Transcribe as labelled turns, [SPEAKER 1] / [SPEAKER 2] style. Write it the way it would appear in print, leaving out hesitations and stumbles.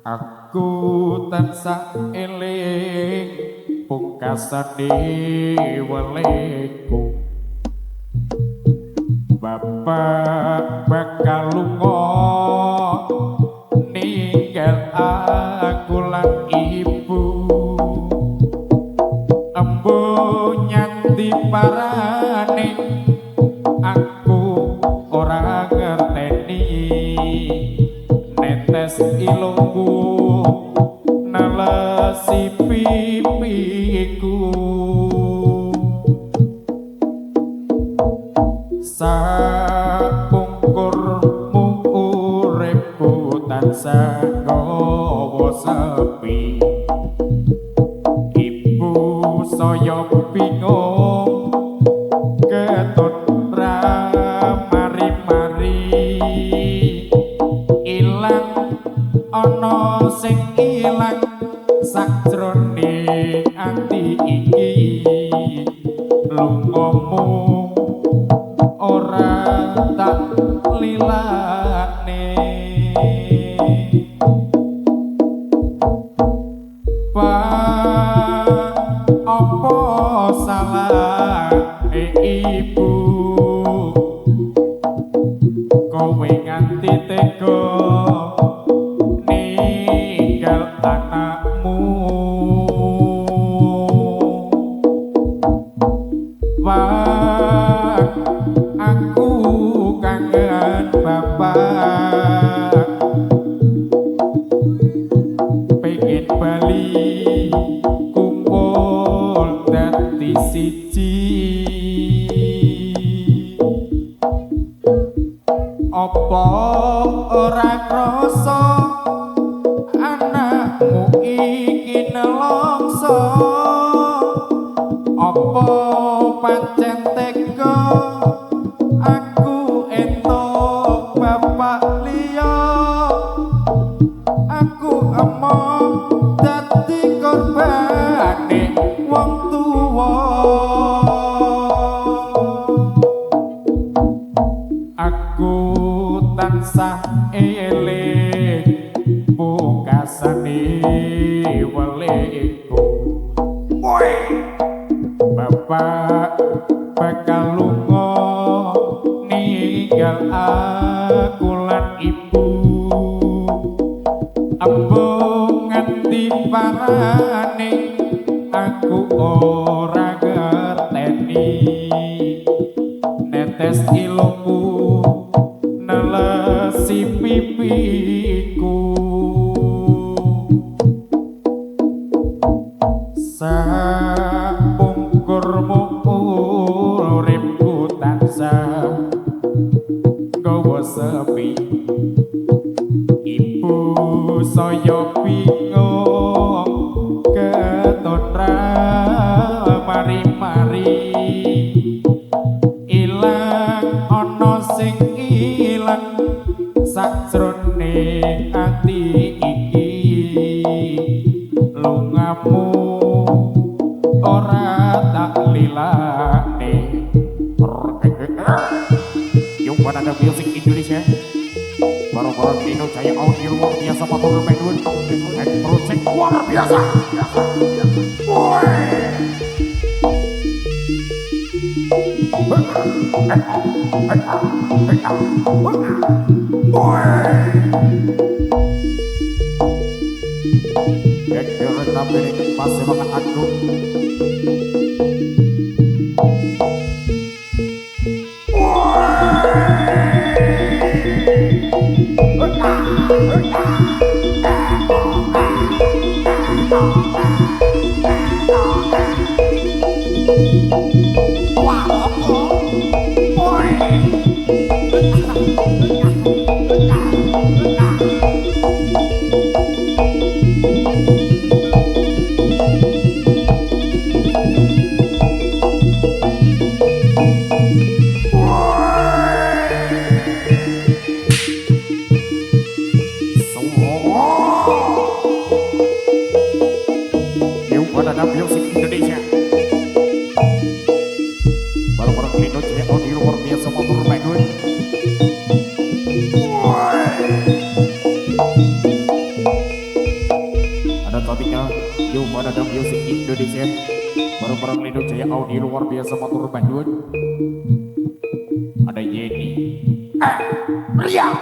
[SPEAKER 1] Aku tansah eling pungkasane weleku Bapak bakal lunga ninggal aku lan ibu embu nyanti parane aku ora ngerteni netes ilungku nalesi pipiku sapungkurmu uripku tansah gawa sepi ibu saya bingung ketut mari-mari ilang ana sing ilang sakjroning ati iki lungamu ora tak lilane Pak apa salah ibu kowe nganti tega ninggal anakmu Wah aku kangen bapak pengen bali kumpul dadi siji apa ora krasa anakmu iki nelongso apa pancen tega aku entuk bapak liya aku emoh dadi korbane wong tuwa aku tansah eling pungkasane weleku bapak bakal lunga ninggal aku lan ibu embung nganti parane aku ora ngerteni netes ilungku nelesi pipiku sapungkurmu uripku tansah gawa sepi ibu saya bingung ketut mari-mari ilang ana sing ilang sakjroning ati iki lungamu ora tak lilane Yung Banana Music Indonesia baru-baru Dino Jaya Audio luar biasa motor Medun dan project luar biasa masih makan aku Banana Music Indonesia. Bareng-bareng Lino Jaya Audio luar biasa motor main. Ada topiknya Yo Banana Music Indonesia. Bareng-bareng Lino Jaya Audio luar biasa motor main. Ada Yeni. Ria.